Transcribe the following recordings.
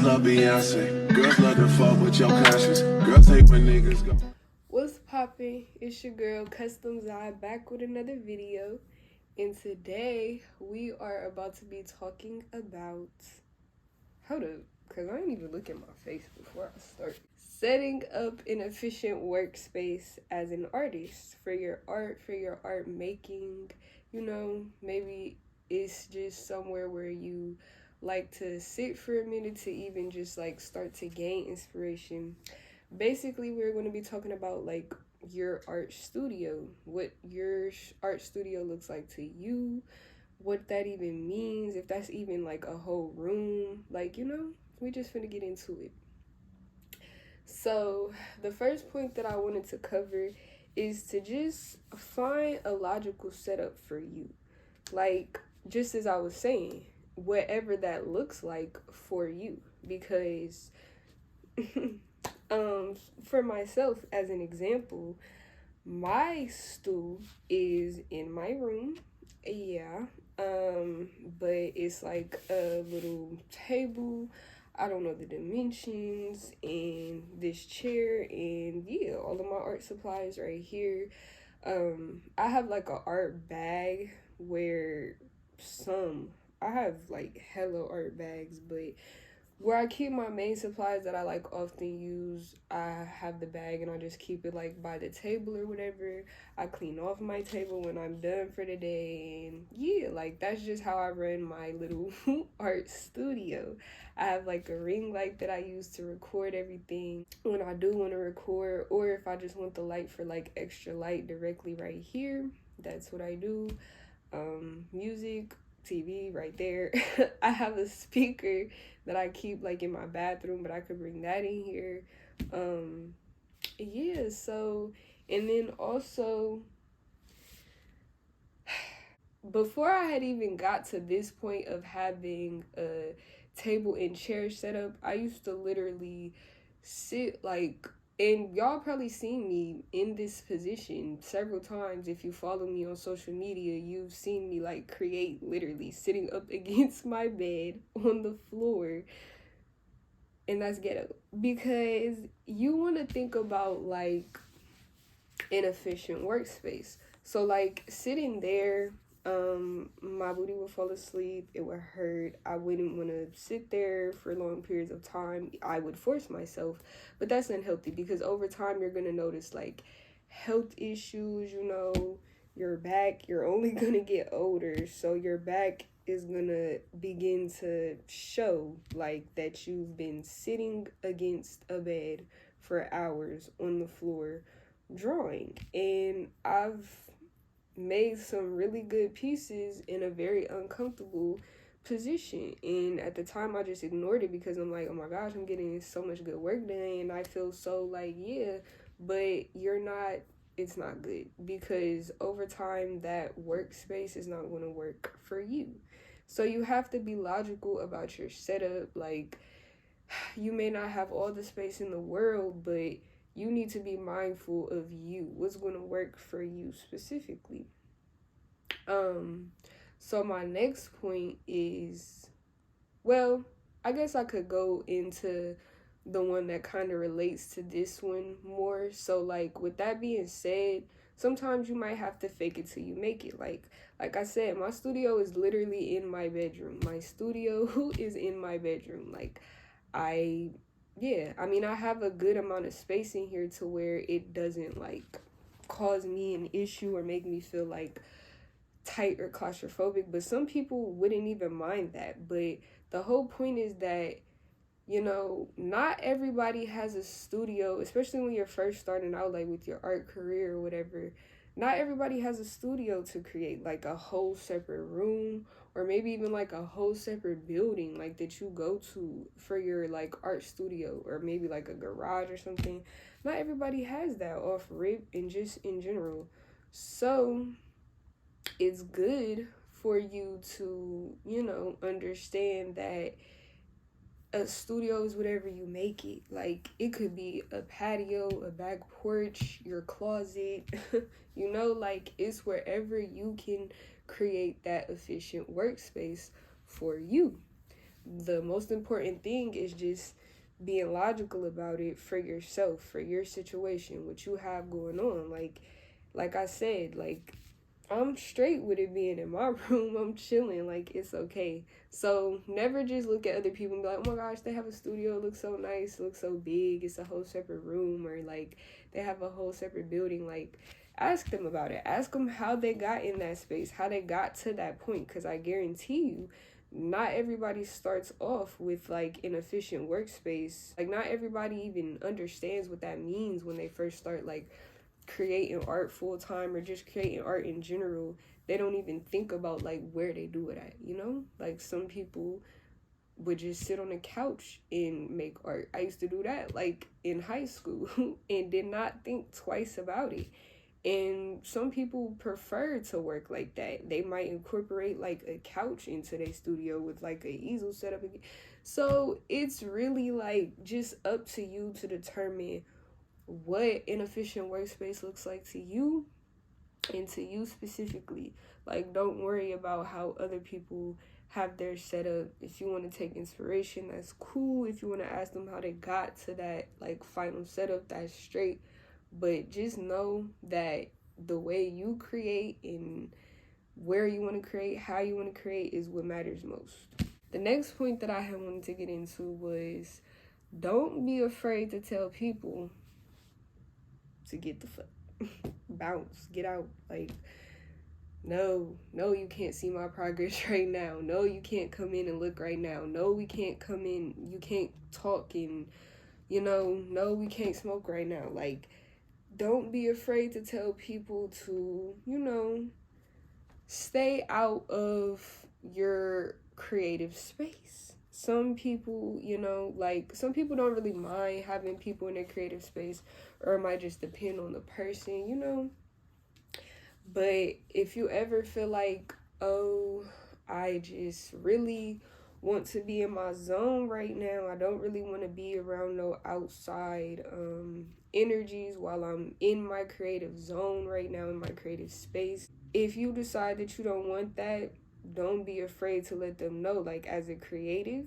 Girls love Beyonce. Girls love to fuck with your conscience. Girls hate when niggas go. What's poppin'? It's your girl Customs Eye back with another video. And today we are about to be talking about, hold up, cause I ain't even look at my face before I start. Setting up an efficient workspace as an artist for your art making. You know, maybe it's just somewhere where you like to sit for a minute to even just like start to gain inspiration. Basically, we're going to be talking about like your art studio, what your art studio looks like to you, what that even means, if that's even like a whole room, like, you know, we just finna get into it. So the first point that I wanted to cover is to just find a logical setup for you. Like, just as I was saying, whatever that looks like for you, because for myself, as an example, my stool is in my room, yeah, but it's like a little table. I don't know the dimensions, and this chair, and yeah, all of my art supplies right here. I have like a art bag where I have like hella art bags, but where I keep my main supplies that I like often use, I have the bag and I just keep it like by the table or whatever. I clean off my table when I'm done for the day, and yeah, like that's just how I run my little art studio. I have like a ring light that I use to record everything when I do want to record, or if I just want the light for like extra light directly right here, that's what I do. Music, TV right there. I have a speaker that I keep like in my bathroom, but I could bring that in here. Yeah, so, and then also, before I had even got to this point of having a table and chair set up, I used to literally sit like, and y'all probably seen me in this position several times. If you follow me on social media, you've seen me like create literally sitting up against my bed on the floor. And that's ghetto, because you want to think about like an efficient workspace. So like sitting there, my booty would fall asleep, it would hurt, I wouldn't want to sit there for long periods of time. I would force myself, but that's unhealthy, because over time you're going to notice like health issues. You know, your back, you're only going to get older, so your back is going to begin to show like that you've been sitting against a bed for hours on the floor drawing. And I've made some really good pieces in a very uncomfortable position, and at the time I just ignored it because I'm like, oh my gosh, I'm getting so much good work done, and I feel so like, yeah, but it's not good, because over time that workspace is not going to work for you. So you have to be logical about your setup. Like, you may not have all the space in the world, but you need to be mindful of you, what's going to work for you specifically. So my next point is, well, I guess I could go into the one that kind of relates to this one more. So like, with that being said, sometimes you might have to fake it till you make it. Like I said, my studio is literally in my bedroom. My studio is in my bedroom. Like, I mean, I have a good amount of space in here to where it doesn't like cause me an issue or make me feel like tight or claustrophobic, but some people wouldn't even mind that. But the whole point is that, you know, not everybody has a studio, especially when you're first starting out, like with your art career or whatever. Not everybody has a studio to create like a whole separate room, or maybe even like a whole separate building like that you go to for your like art studio, or maybe like a garage or something. Not everybody has that off rip and just in general. So it's good for you to, you know, understand that a studio is whatever you make it. Like, it could be a patio, a back porch, your closet, you know, like, it's wherever you can create that efficient workspace for you. the most important thing is just being logical about it for yourself, for your situation, what you have going on. Like I said, like, I'm straight with it being in my room. I'm chilling. Like, it's okay. So never just look at other people and be like, oh my gosh, they have a studio. It looks so nice. It looks so big. It's a whole separate room. Or like they have a whole separate building. Like, ask them about it. Ask them how they got in that space, how they got to that point. Because I guarantee you, not everybody starts off with like an efficient workspace. Like, not everybody even understands what that means when they first start like creating art full time or just creating art in general. They don't even think about like where they do it at, you know? Like, some people would just sit on the couch and make art. I used to do that like in high school and did not think twice about it. And some people prefer to work like that. They might incorporate like a couch into their studio with like a easel setup. So it's really like just up to you to determine what an efficient workspace looks like to you and to you specifically. Like, don't worry about how other people have their setup. If you want to take inspiration, that's cool. If you want to ask them how they got to that like final setup, that's straight. But just know that the way you create and where you want to create, how you want to create is what matters most. The next point that I had wanted to get into was, don't be afraid to tell people to get the fuck bounce, get out. Like, no, you can't see my progress right now. No, you can't come in and look right now. No, we can't come in, you can't talk, and no, we can't smoke right now. Like, don't be afraid to tell people to, stay out of your creative space. Some people, some people don't really mind having people in their creative space, or it might just depend on the person. But if you ever feel like, oh, I just really want to be in my zone right now, I don't really want to be around no outside energies while I'm in my creative zone right now, in my creative space. If you decide that you don't want that, don't be afraid to let them know. Like, as a creative,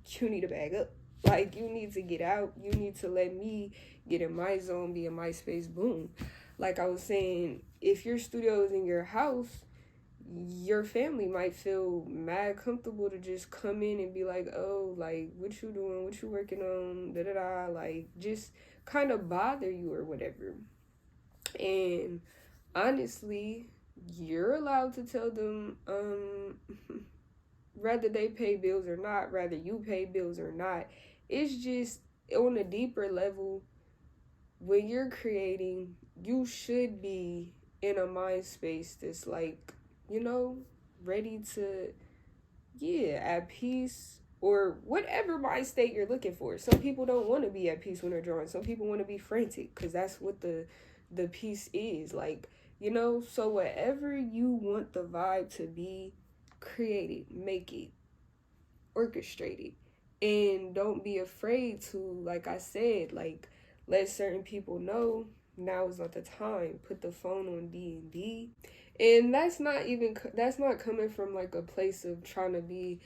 you need to bag up. Like, you need to get out. You need to let me get in my zone, be in my space. Boom. Like I was saying, if your studio is in your house, your family might feel mad comfortable to just come in and be like, oh, like, what you doing? What you working on? Da-da-da. Like, just kind of bother you or whatever. And honestly, you're allowed to tell them, whether they pay bills or not, whether you pay bills or not. It's just on a deeper level. When you're creating, you should be in a mind space that's like, ready to, at peace, or whatever mind state you're looking for. Some people don't want to be at peace when they're drawing. Some people want to be frantic, because that's what the piece is. Like, so whatever you want the vibe to be, create it, make it, orchestrate it. And don't be afraid to, like I said, like, let certain people know now is not the time. Put the phone on D&D. And that's not coming from like a place of trying to be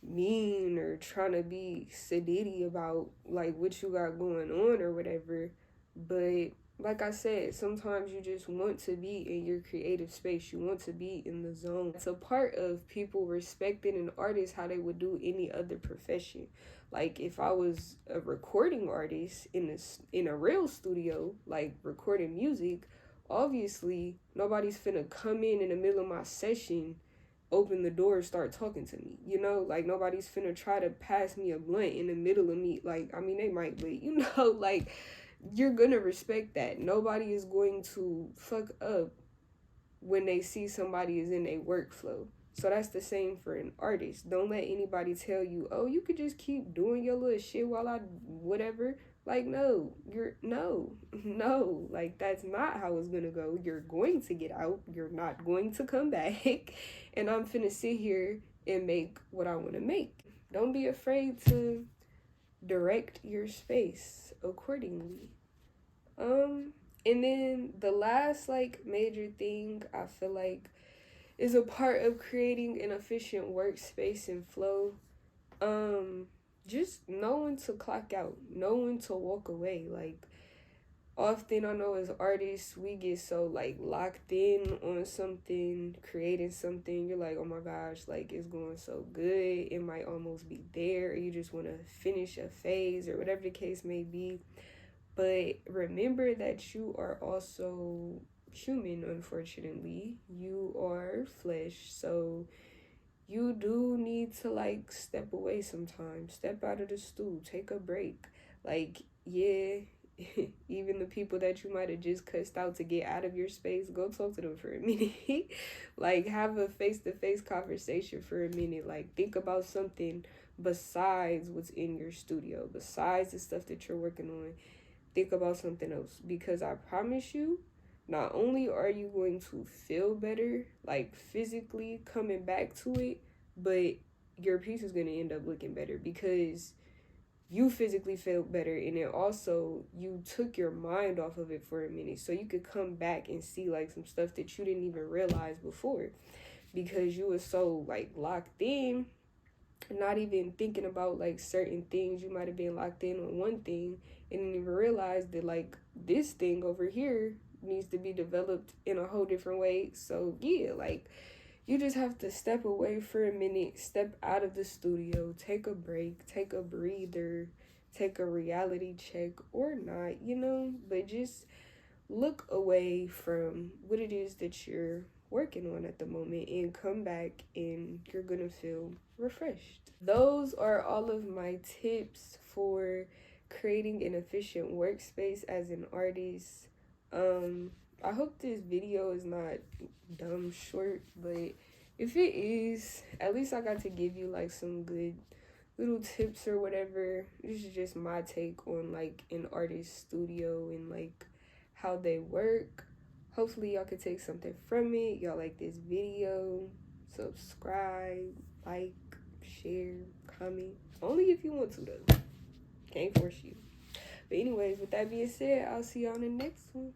mean or trying to be sedity about like what you got going on or whatever. But like I said, sometimes you just want to be in your creative space. You want to be in the zone. It's a part of people respecting an artist how they would do any other profession. Like, if I was a recording artist in a real studio, like recording music, obviously nobody's finna come in the middle of my session, open the door, start talking to me. Like, nobody's finna try to pass me a blunt in the middle of me. Like, I mean, they might, but like, you're gonna respect that. Nobody is going to fuck up when they see somebody is in their workflow. So that's the same for an artist. Don't let anybody tell you, oh, you could just keep doing your little shit while I whatever. Like, no, like, that's not how it's gonna go. You're going to get out. You're not going to come back. And I'm finna sit here and make what I want to make. Don't be afraid to direct your space accordingly. And then the last like major thing I feel like is a part of creating an efficient workspace and flow Just know when to clock out, know when to walk away. Like, often I know as artists we get so like locked in on something, creating something, you're like, oh my gosh, like it's going so good, it might almost be there, or you just want to finish a phase or whatever the case may be. But remember that you are also human. Unfortunately, you are flesh, so you do need to like step away sometimes, step out of the stool, take a break. Like, yeah, even the people that you might have just cussed out to get out of your space, go talk to them for a minute. Like, have a face-to-face conversation for a minute. Like, think about something besides what's in your studio, besides the stuff that you're working on. Think about something else, because I promise you, not only are you going to feel better, like physically coming back to it, but your piece is going to end up looking better because you physically felt better, and then also you took your mind off of it for a minute so you could come back and see like some stuff that you didn't even realize before, because you were so like locked in, not even thinking about like certain things. You might have been locked in on one thing and didn't even realize that like this thing over here needs to be developed in a whole different way. So yeah, like, you just have to step away for a minute, step out of the studio, take a break, take a breather, take a reality check or not, but just look away from what it is that you're working on at the moment and come back and you're gonna feel refreshed. Those are all of my tips for creating an efficient workspace as an artist. I hope this video is not dumb short, but if it is, at least I got to give you like some good little tips or whatever. This is just my take on like an artist studio and like how they work. Hopefully y'all could take something from it. Y'all like this video, subscribe, like, share, comment. Only if you want to though. Can't force you. But anyways, with that being said, I'll see y'all in the next one.